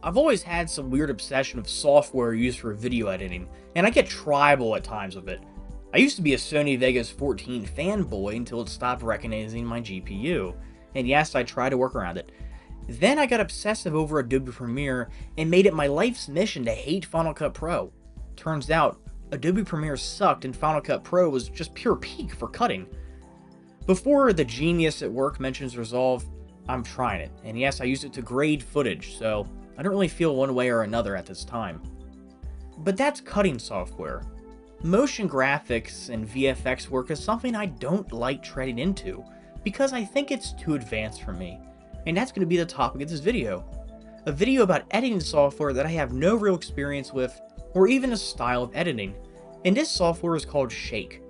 I've always had some weird obsession with software used for video editing, and I get tribal at times with it. I used to be a Sony Vegas 14 fanboy until it stopped recognizing my GPU, and yes, I tried to work around it. Then I got obsessive over Adobe Premiere and made it my life's mission to hate Final Cut Pro. Turns out, Adobe Premiere sucked and Final Cut Pro was just pure peak for cutting. Before the genius at work mentions Resolve, I'm trying it, and yes, I use it to grade footage, so I don't really feel one way or another at this time. But that's cutting software. Motion graphics and VFX work is something I don't like treading into, because I think it's too advanced for me. And that's going to be the topic of this video. A video about editing software that I have no real experience with, or even a style of editing. And this software is called Shake.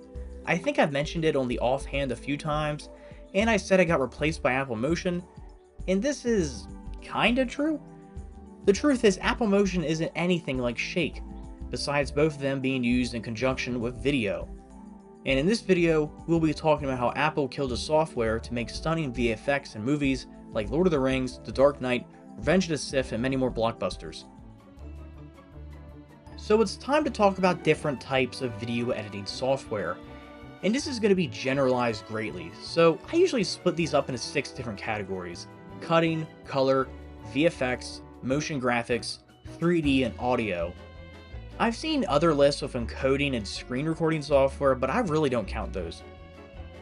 I think I've mentioned it on the offhand a few times, and I said I got replaced by Apple Motion, and this is kinda true. The truth is, Apple Motion isn't anything like Shake, besides both of them being used in conjunction with video. And in this video, we'll be talking about how Apple killed a software to make stunning VFX in movies like Lord of the Rings, The Dark Knight, Revenge of the Sith, and many more blockbusters. So it's time to talk about different types of video editing software. And this is going to be generalized greatly, so I usually split these up into 6 different categories: cutting, color, VFX, motion graphics, 3D, and audio. I've seen other lists with encoding and screen recording software, but I really don't count those.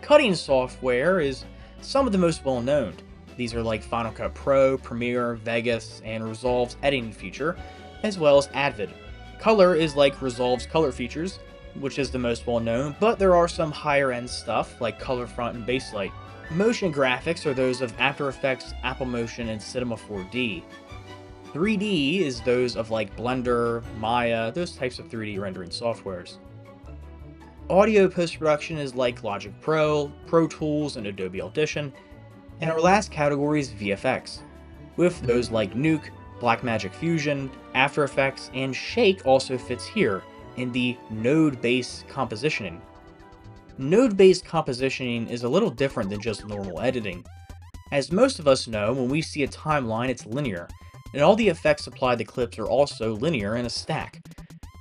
Cutting software is some of the most well known. These are like Final Cut Pro, Premiere, Vegas, and Resolve's editing feature, as well as Avid. Color is like Resolve's color features, which is the most well known, but there are some higher end stuff like Color Front and Baselight. Motion graphics are those of After Effects, Apple Motion, and Cinema 4D. 3D is those of like Blender, Maya, those types of 3D rendering softwares. Audio post-production is like Logic Pro, Pro Tools, and Adobe Audition. And our last category is VFX, with those like Nuke, Blackmagic Fusion, After Effects, and Shake also fits here in the node-based compositioning. Node-based compositioning is a little different than just normal editing. As most of us know, when we see a timeline, it's linear, and all the effects applied to clips are also linear in a stack.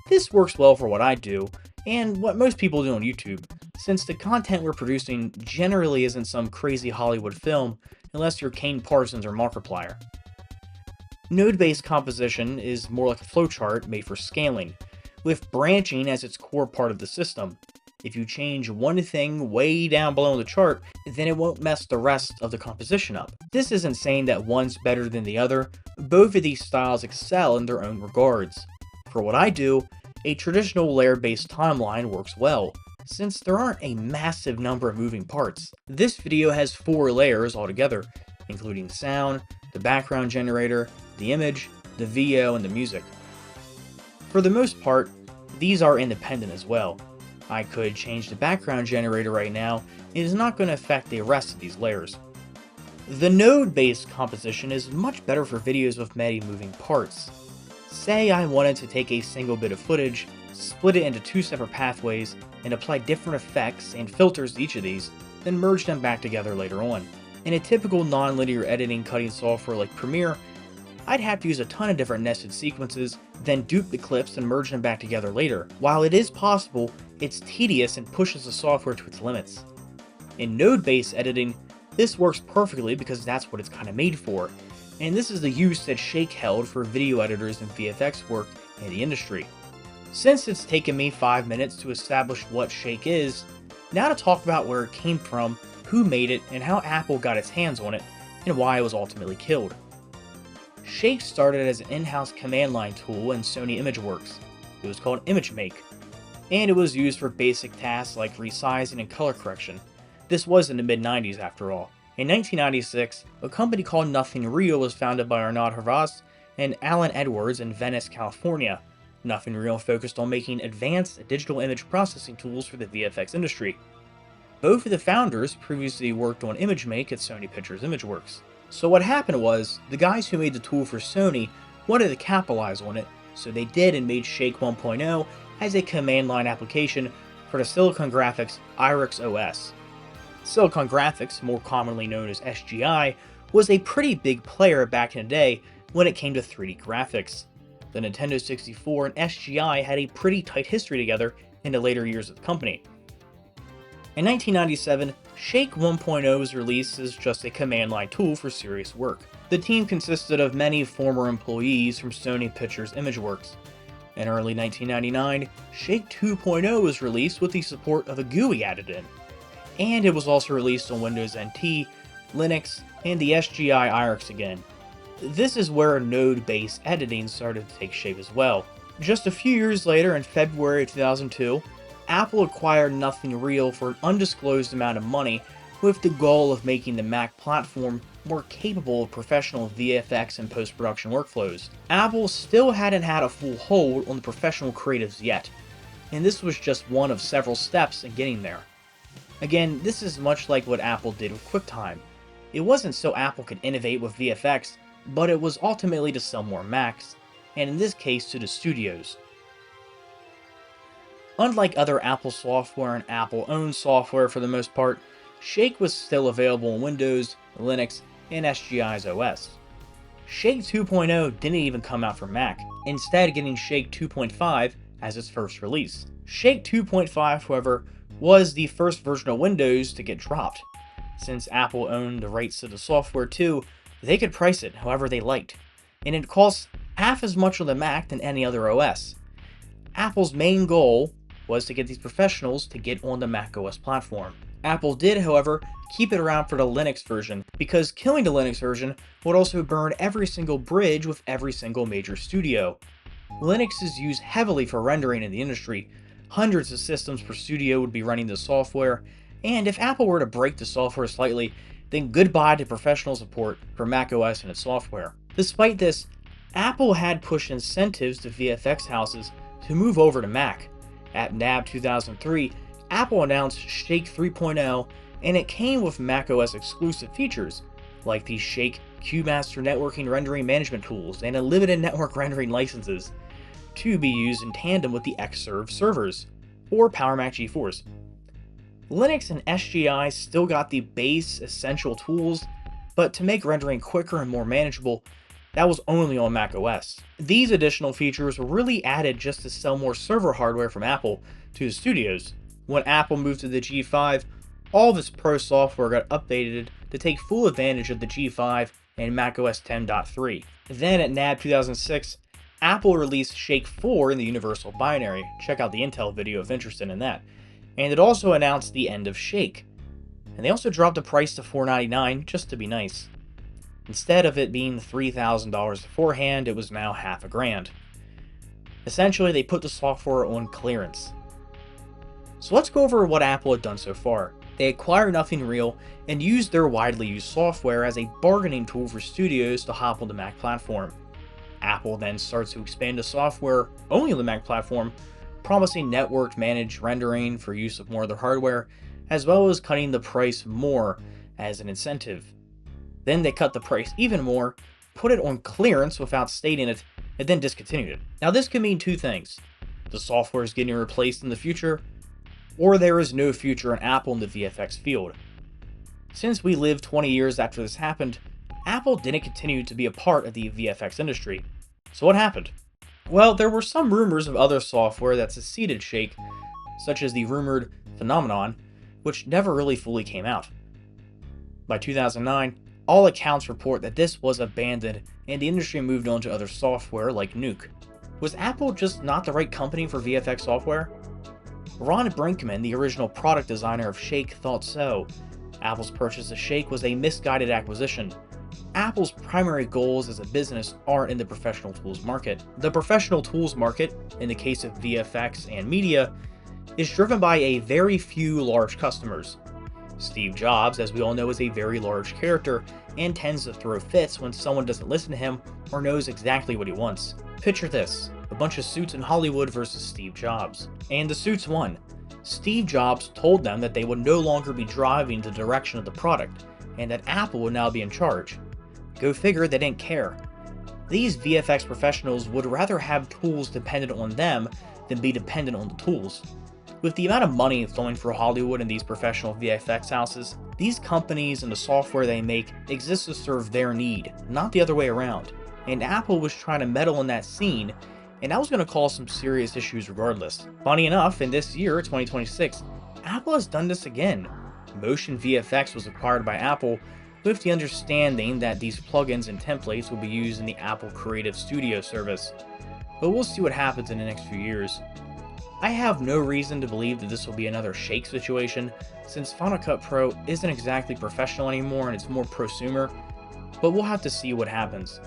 This works well for what I do, and what most people do on YouTube, since the content we're producing generally isn't some crazy Hollywood film, unless you're Kane Parsons or Markiplier. Node-based composition is more like a flowchart made for scaling, with branching as its core part of the system. If you change one thing way down below the chart, then it won't mess the rest of the composition up. This isn't saying that one's better than the other. Both of these styles excel in their own regards. For what I do, a traditional layer-based timeline works well, since there aren't a massive number of moving parts. This video has 4 layers altogether, including sound, the background generator, the image, the VO, and the music. For the most part, these are independent as well. I could change the background generator right now, it is not going to affect the rest of these layers. The node-based composition is much better for videos with many moving parts. Say I wanted to take a single bit of footage, split it into 2 separate pathways, and apply different effects and filters to each of these, then merge them back together later on. In a typical non-linear editing cutting software like Premiere, I'd have to use a ton of different nested sequences, then dupe the clips and merge them back together later. While it is possible, it's tedious and pushes the software to its limits. In node-based editing, this works perfectly because that's what it's kind of made for, and this is the use that Shake held for video editors and VFX work in the industry. Since it's taken me 5 minutes to establish what Shake is, now to talk about where it came from, who made it, and how Apple got its hands on it, and why it was ultimately killed. Shake started as an in-house command line tool in Sony ImageWorks. It was called ImageMake, and it was used for basic tasks like resizing and color correction. This was in the mid-90s after all. In 1996, a company called Nothing Real was founded by Arnaud Hervas and Alan Edwards in Venice, California. Nothing Real focused on making advanced digital image processing tools for the VFX industry. Both of the founders previously worked on ImageMake at Sony Pictures ImageWorks. So what happened was, the guys who made the tool for Sony wanted to capitalize on it, so they did and made Shake 1.0 as a command line application for the Silicon Graphics IRIX OS. Silicon Graphics, more commonly known as SGI, was a pretty big player back in the day when it came to 3D graphics. The Nintendo 64 and SGI had a pretty tight history together in the later years of the company. In 1997, Shake 1.0 was released as just a command line tool for serious work. The team consisted of many former employees from Sony Pictures Imageworks. In early 1999, Shake 2.0 was released with the support of a GUI added in, and it was also released on Windows NT, Linux, and the SGI IRIX again. This is where node-based editing started to take shape as well. Just a few years later, in February 2002, Apple acquired Nothing Real for an undisclosed amount of money with the goal of making the Mac platform more capable of professional VFX and post-production workflows. Apple still hadn't had a full hold on the professional creatives yet, and this was just one of several steps in getting there. Again, this is much like what Apple did with QuickTime. It wasn't so Apple could innovate with VFX, but it was ultimately to sell more Macs, and in this case to the studios. Unlike other Apple software and Apple-owned software for the most part, Shake was still available on Windows, Linux, and SGI's OS. Shake 2.0 didn't even come out for Mac, instead getting Shake 2.5 as its first release. Shake 2.5, however, was the first version of Windows to get dropped. Since Apple owned the rights to the software too, they could price it however they liked, and it cost half as much on the Mac than any other OS. Apple's main goal was to get these professionals to get on the macOS platform. Apple did, however, keep it around for the Linux version, because killing the Linux version would also burn every single bridge with every single major studio. Linux is used heavily for rendering in the industry. Hundreds of systems per studio would be running the software, and if Apple were to break the software slightly, then goodbye to professional support for macOS and its software. Despite this, Apple had pushed incentives to VFX houses to move over to Mac. At NAB 2003, Apple announced Shake 3.0, and it came with macOS exclusive features, like the Shake QMaster networking rendering management tools and unlimited network rendering licenses, to be used in tandem with the Xserve servers, or PowerMac G4s. Linux and SGI still got the base essential tools, but to make rendering quicker and more manageable, that was only on macOS. These additional features were really added just to sell more server hardware from Apple to the studios. When Apple moved to the G5, all of its pro software got updated to take full advantage of the G5 and macOS 10.3. Then at NAB 2006, Apple released Shake 4 in the Universal Binary. Check out the Intel video if interested in that. And it also announced the end of Shake. And they also dropped the price to $499 just to be nice. Instead of it being $3,000 beforehand, it was now $500,000. Essentially, they put the software on clearance. So let's go over what Apple had done so far. They acquired Nothing Real and used their widely used software as a bargaining tool for studios to hop on the Mac platform. Apple then starts to expand the software only on the Mac platform, promising networked managed rendering for use of more of their hardware, as well as cutting the price more as an incentive. Then they cut the price even more, put it on clearance without stating it, and then discontinued it. Now this could mean two things. The software is getting replaced in the future, or there is no future in Apple in the VFX field. Since we lived 20 years after this happened, Apple didn't continue to be a part of the VFX industry. So what happened? Well, there were some rumors of other software that succeeded Shake, such as the rumored Phenomenon, which never really fully came out. By 2009, all accounts report that this was abandoned and the industry moved on to other software like Nuke. Was Apple just not the right company for VFX software? Ron Brinkman, the original product designer of Shake, thought so. Apple's purchase of Shake was a misguided acquisition. Apple's primary goals as a business aren't in the professional tools market. The professional tools market, in the case of VFX and media, is driven by a very few large customers. Steve Jobs, as we all know, is a very large character and tends to throw fits when someone doesn't listen to him or knows exactly what he wants. Picture this, a bunch of suits in Hollywood versus Steve Jobs. And the suits won. Steve Jobs told them that they would no longer be driving the direction of the product, and that Apple would now be in charge. Go figure, they didn't care. These VFX professionals would rather have tools dependent on them than be dependent on the tools. With the amount of money flowing through Hollywood and these professional VFX houses, these companies and the software they make exist to serve their need, not the other way around. And Apple was trying to meddle in that scene, and that was going to cause some serious issues regardless. Funny enough, in this year, 2026, Apple has done this again. Motion VFX was acquired by Apple with the understanding that these plugins and templates will be used in the Apple Creative Studio service. But we'll see what happens in the next few years. I have no reason to believe that this will be another shake situation, since Final Cut Pro isn't exactly professional anymore and it's more prosumer, but we'll have to see what happens.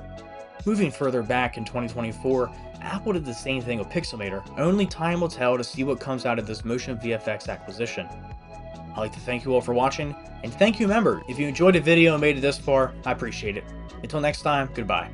Moving further back in 2024, Apple did the same thing with Pixelmator. Only time will tell to see what comes out of this Motion VFX acquisition. I'd like to thank you all for watching, and thank you, remember, if you enjoyed the video and made it this far, I appreciate it. Until next time, goodbye.